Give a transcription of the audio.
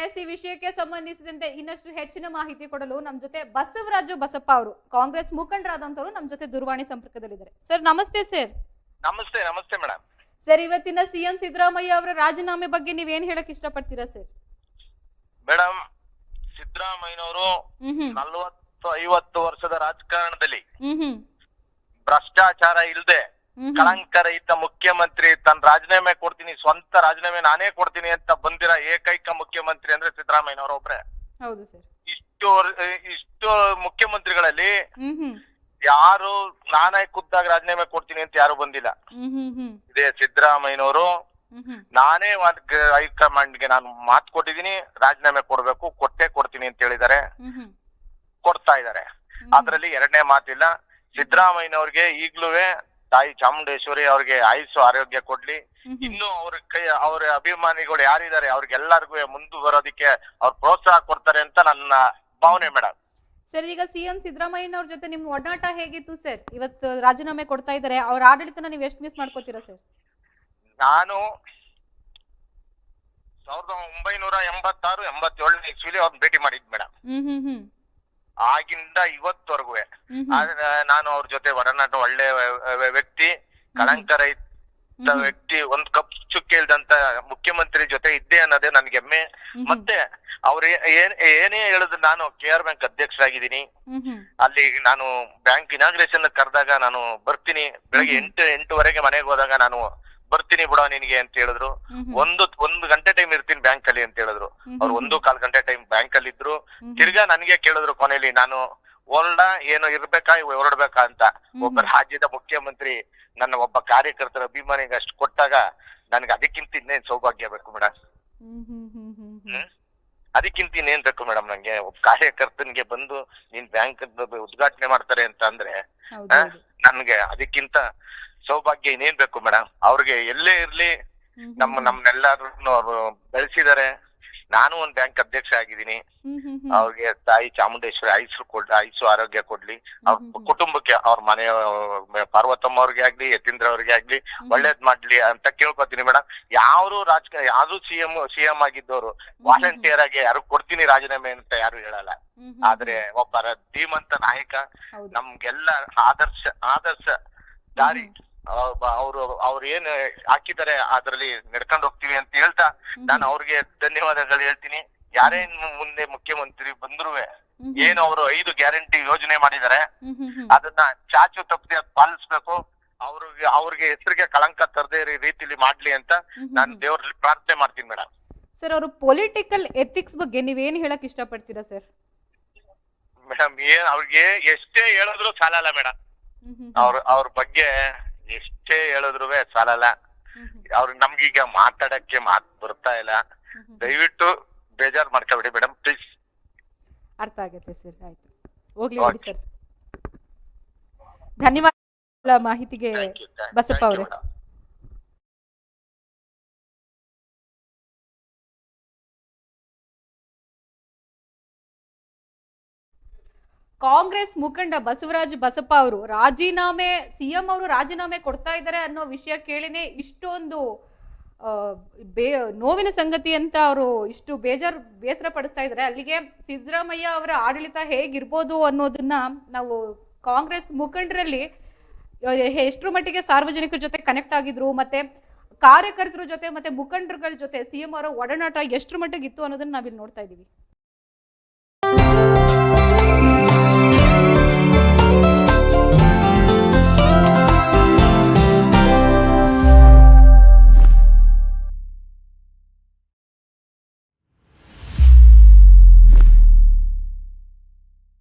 S, ಈ ವಿಷಯಕ್ಕೆ ಸಂಬಂಧಿಸಿದಂತೆ ಇನ್ನಷ್ಟು ಹೆಚ್ಚಿನ ಮಾಹಿತಿ ಕೊಡಲು ನಮ್ಮ ಜೊತೆ ಬಸವರಾಜ ಬಸಪ್ಪ ಅವರು ಕಾಂಗ್ರೆಸ್ ಮುಖಂಡರಾದಂತವರು ನಮ್ಮ ಜೊತೆ ದೂರವಾಣಿ ಸಂಪರ್ಕದಲ್ಲಿದ್ದಾರೆ. ಸರ್ ನಮಸ್ತೆ ಸರ್. ನಮಸ್ತೆ ನಮಸ್ತೆ ಮೇಡಮ್. ಸರ್, ಇವತ್ತಿನ ಸಿಎಂ ಸಿದ್ದರಾಮಯ್ಯ ಅವರ ರಾಜೀನಾಮೆ ಬಗ್ಗೆ ನೀವೇನ್ ಹೇಳಕ್ ಇಷ್ಟಪಡ್ತೀರಾ ಸರ್? ಮೇಡಮ್, ಸಿದ್ದರಾಮಯ್ಯನವರು 40-50 ವರ್ಷದ ರಾಜಕಾರಣದಲ್ಲಿ ಭ್ರಷ್ಟಾಚಾರ ಇಲ್ಲದೆ ಕಳಂಕರಹಿತ ಮುಖ್ಯಮಂತ್ರಿ, ತನ್ನ ರಾಜೀನಾಮೆ ಕೊಡ್ತೀನಿ, ಸ್ವಂತ ರಾಜೀನಾಮೆ ನಾನೇ ಕೊಡ್ತೀನಿ ಅಂತ ಬಂದಿರೋ ಏಕೈಕ ಮುಖ್ಯಮಂತ್ರಿ ಅಂದ್ರೆ ಸಿದ್ದರಾಮಯ್ಯನವರು ಒಬ್ರೆ. ಹೌದು ಸರ್. ಇಷ್ಟು ಮುಖ್ಯಮಂತ್ರಿಗಳಲ್ಲಿ ಯಾರು ನಾನೇ ಖುದ್ದಾಗಿ ರಾಜೀನಾಮೆ ಕೊಡ್ತೀನಿ ಅಂತ ಯಾರು ಬಂದಿಲ್ಲ. ಇದೇ ಸಿದ್ದರಾಮಯ್ಯನವರು ನಾನೇ ಹೈಕಮಾಂಡ್ಗೆ ನಾನು ಮಾತು ಕೊಟ್ಟಿದ್ದೀನಿ, ರಾಜೀನಾಮೆ ಕೊಡ್ಬೇಕು, ಕೊಡ್ತೀನಿ ಅಂತ ಹೇಳಿದ್ದಾರೆ, ಕೊಡ್ತಾ ಇದ್ದಾರೆ. ಅದ್ರಲ್ಲಿ ಎರಡನೇ ಮಾತಿಲ್ಲ. ಸಿದ್ದರಾಮಯ್ಯನವ್ರಿಗೆ ಈಗ್ಲೂ ತಾಯಿ ಚಾಮುಂಡೇಶ್ವರಿ ಅವ್ರಿಗೆ ಆಯುಸ್ಸು ಆರೋಗ್ಯ ಕೊಡ್ಲಿ. ಇನ್ನು ಅವ್ರ ಅಭಿಮಾನಿಗಳು ಯಾರಿದ್ದಾರೆ ಅವ್ರಿಗೆಲ್ಲರಿಗೂ ಮುಂದೆ ಬರೋದಿಕ್ಕೆ ಅವ್ರು ಪ್ರೋತ್ಸಾಹ ಕೊಡ್ತಾರೆ ಅಂತ ನನ್ನ ಭಾವನೆ ಮೇಡಮ್. ಸರ್, ಈಗ ಸಿಎಂ ಸಿದ್ದರಾಮಯ್ಯನವ್ರ ಜೊತೆ ನಿಮ್ ಒಡನಾಟ ಹೇಗಿತ್ತು ಸರ್? ಇವತ್ತು ರಾಜೀನಾಮೆ ಕೊಡ್ತಾ ಇದ್ದಾರೆ, ಅವ್ರ ಆಡಳಿತನ ನೀವ್ ಎಷ್ಟು ಮಿಸ್ ಮಾಡ್ಕೋತೀರಾ ಸರ್? ನಾನು 1986-87 ಇಸ್ವಿಲಿ ಅವ್ರನ್ನ ಭೇಟಿ ಮಾಡಿದ್ ಮೇಡಮ್. ಆಗಿಂದ ಇವತ್ತವರೆಗೂ ನಾನು ಅವ್ರ ಜೊತೆ ಒಡನಾಟ, ಒಳ್ಳೆ ವ್ಯಕ್ತಿ, ಕಳಂಕರಹಿತ ವ್ಯಕ್ತಿ, ಒಂದ್ ಕಪ್ ಚುಕ್ಕೆ ಇಲ್ದಂತ ಮುಖ್ಯಮಂತ್ರಿ ಜೊತೆ ಇದ್ದೆ ಅನ್ನೋದೇ ನನ್ಗೆ ಹೆಮ್ಮೆ. ಮತ್ತೆ ಅವ್ರು ಏನೇ ಹೇಳಿದ್ರು, ನಾನು KR ಬ್ಯಾಂಕ್ ಅಧ್ಯಕ್ಷರಾಗಿದ್ದೀನಿ. ಅಲ್ಲಿ ನಾನು ಬ್ಯಾಂಕ್ ಇನಾಗ್ರೇಷನ್ ಕರೆದಾಗ ನಾನು ಬರ್ತೀನಿ, ಬೆಳಗ್ಗೆ 8-8:30 ಮನೆಗೆ ಹೋದಾಗ ನಾನು ಬರ್ತೀನಿ ಬಿಡೋ ನಿನ್ಗೆ ಅಂತ ಹೇಳಿದ್ರು. ಒಂದು ಗಂಟೆ ಟೈಮ್ ಇರ್ತೀನಿ ಬ್ಯಾಂಕ್ ಅಲ್ಲಿ ಅಂತ ಹೇಳಿದ್ರು. ಅವ್ರು 1-1/4 ಗಂಟೆ ಟೈಮ್ ಬ್ಯಾಂಕ್ ಅಲ್ಲಿ ಇದ್ರು. ತಿರ್ಗಾ ನನ್ಗೆ ಕೇಳಿದ್ರು ಕೊನೆಯಲ್ಲಿ, ನಾನು ಏನು ಇರ್ಬೇಕಾ ಹೊರಡ್ಬೇಕಾ ಅಂತ. ಒಬ್ಬ ರಾಜ್ಯದ ಮುಖ್ಯಮಂತ್ರಿ ನನ್ನ ಒಬ್ಬ ಕಾರ್ಯಕರ್ತರ ಅಭಿಮಾನಿಗೆ ಅಷ್ಟು ಕೊಟ್ಟಾಗ ನನ್ಗೆ ಅದಕ್ಕಿಂತ ಇನ್ನೇನ್ ಸೌಭಾಗ್ಯ ಬೇಕು ಮೇಡಮ್. ಅದಕ್ಕಿಂತ ಇನ್ನೇನ್ ಬೇಕು ಮೇಡಮ್ ನಂಗೆ? ಒಬ್ಬ ಕಾರ್ಯಕರ್ತನ್ಗೆ ಬಂದು ನೀನ್ ಬ್ಯಾಂಕ್ ಉದ್ಘಾಟನೆ ಮಾಡ್ತಾರೆ ಅಂತ ಅಂದ್ರೆ ನನ್ಗೆ ಅದಕ್ಕಿಂತ ಸೌಭಾಗ್ಯ ಇನ್ನೇನ್ ಬೇಕು ಮೇಡಮ್? ಅವ್ರಿಗೆ ಎಲ್ಲೇ ಇರ್ಲಿ ನಮ್ನೆಲ್ಲರನ್ನು ಅವ್ರು ಬೆಳೆಸಿದ್ದಾರೆ. ನಾನು ಒಂದ್ ಬ್ಯಾಂಕ್ ಅಧ್ಯಕ್ಷ ಆಗಿದ್ದೀನಿ. ಅವ್ರಿಗೆ ತಾಯಿ ಚಾಮುಂಡೇಶ್ವರಿ ಆಯುಸ್ಸು ಆರೋಗ್ಯ ಕೊಡ್ಲಿ. ಅವ್ರ ಕುಟುಂಬಕ್ಕೆ, ಅವ್ರ ಮನೆಯ ಪಾರ್ವತಮ್ಮ ಅವ್ರಿಗೆ ಆಗ್ಲಿ, ಯತೀಂದ್ರ ಅವ್ರಿಗೆ ಆಗ್ಲಿ ಒಳ್ಳೇದ್ ಮಾಡ್ಲಿ ಅಂತ ಕೇಳ್ಕೊತೀನಿ ಮೇಡಮ್. ಯಾರು ಸಿಎಂ ಆಗಿದ್ದವರು ವಾಲಂಟಿಯರ್ ಆಗಿ ಯಾರು ಕೊಡ್ತೀನಿ ರಾಜೀನಾಮೆ ಅಂತ ಯಾರು ಹೇಳಲ್ಲ. ಆದ್ರೆ ಒಬ್ಬ ಧೀಮಂತ ನಾಯಕ, ನಮ್ಗೆಲ್ಲ ಆದರ್ಶ ದಾರಿ ಅವ್ರು ಏನ್ ಹಾಕಿದ್ದಾರೆ ಅದ್ರಲ್ಲಿ ನಡ್ಕೊಂಡು ಹೋಗ್ತೀವಿ ಅಂತ ಹೇಳ್ತಾ ನಾನು ಅವ್ರಿಗೆ ಧನ್ಯವಾದಗಳು ಹೇಳ್ತೀನಿ. ಯಾರೇ ಮುಂದೆ ಮುಖ್ಯಮಂತ್ರಿ ಬಂದ್ರು ಏನು ಅವರು 5 ಗ್ಯಾರಂಟಿ ಯೋಜನೆ ಮಾಡಿದ್ದಾರೆ, ಅದನ್ನ ಚಾಚು ತಪ್ಪದೆ ಪಾಲಿಸ್ಬೇಕು. ಅವ್ರಿಗೆ ಹೆಸರಿಗೆ ಕಳಂಕ ತರದೇ ರೀತಿಲಿ ಮಾಡ್ಲಿ ಅಂತ ನಾನು ದೇವರಲ್ಲಿ ಪ್ರಾರ್ಥನೆ ಮಾಡ್ತೀನಿ ಮೇಡಮ್. ಸರ್, ಅವರು ಪೊಲಿಟಿಕಲ್ ಎಥಿಕ್ಸ್ ಬಗ್ಗೆ ನೀವೇನ್ ಹೇಳಕ್ ಇಷ್ಟಪಡ್ತೀರಾ ಸರ್? ಮೇಡಮ್, ಅವ್ರಿಗೆ ಎಷ್ಟೇ ಹೇಳಿದ್ರು ಸಾಲಲ್ಲ ಮೇಡಮ್. ಅವ್ರ ಬಗ್ಗೆ ಎಷ್ಟೇ ಹೇಳಿದ್ರು ಸಾಲಲ್ಲ. ಅವ್ರಿಗೆ ನಮ್ಗೀಗ ಮಾತಾಡಕ್ಕೆ ಮಾತು ಬರ್ತಾ ಇಲ್ಲ. ದಯವಿಟ್ಟು ಬೇಜಾರ್ ಮಾಡ್ಕೊಬೇಡಿ ಮೇಡಮ್, ಪ್ಲೀಸ್. ಅರ್ಥ ಆಗುತ್ತೆ ಸರ್, ಆಯ್ತು, ಹೋಗ್ಲಿ ಬಿಡಿ ಸರ್. ಧನ್ಯವಾದ ಮಾಹಿತಿಗೆ ಬಸಪ್ಪ ಅವರೇ. ಕಾಂಗ್ರೆಸ್ ಮುಖಂಡ ಬಸವರಾಜ ಬಸಪ್ಪ ಅವರು ಸಿಎಂ ಅವರು ರಾಜೀನಾಮೆ ಕೊಡ್ತಾ ಇದ್ದಾರೆ ಅನ್ನೋ ವಿಷಯ ಕೇಳಿನೇ ಇಷ್ಟೊಂದು ನೋವಿನ ಸಂಗತಿ ಅಂತ ಅವರು ಇಷ್ಟು ಬೇಸರ ಪಡಿಸ್ತಾ ಇದ್ದಾರೆ. ಅಲ್ಲಿಗೆ ಸಿದ್ದರಾಮಯ್ಯ ಅವರ ಆಡಳಿತ ಹೇಗಿರ್ಬೋದು ಅನ್ನೋದನ್ನ ನಾವು ಕಾಂಗ್ರೆಸ್ ಮುಖಂಡರಲ್ಲಿ ಎಷ್ಟರ ಮಟ್ಟಿಗೆ ಸಾರ್ವಜನಿಕರ ಜೊತೆ ಕನೆಕ್ಟ್ ಆಗಿದ್ರು, ಮತ್ತೆ ಕಾರ್ಯಕರ್ತರ ಜೊತೆ ಮತ್ತೆ ಮುಖಂಡರುಗಳ ಜೊತೆ ಸಿಎಂ ಅವರ ಒಡನಾಟ ಎಷ್ಟರ ಮಟ್ಟಿಗೆ ಇತ್ತು ಅನ್ನೋದನ್ನ ನಾವಿಲ್ಲಿ ನೋಡ್ತಾ ಇದೀವಿ.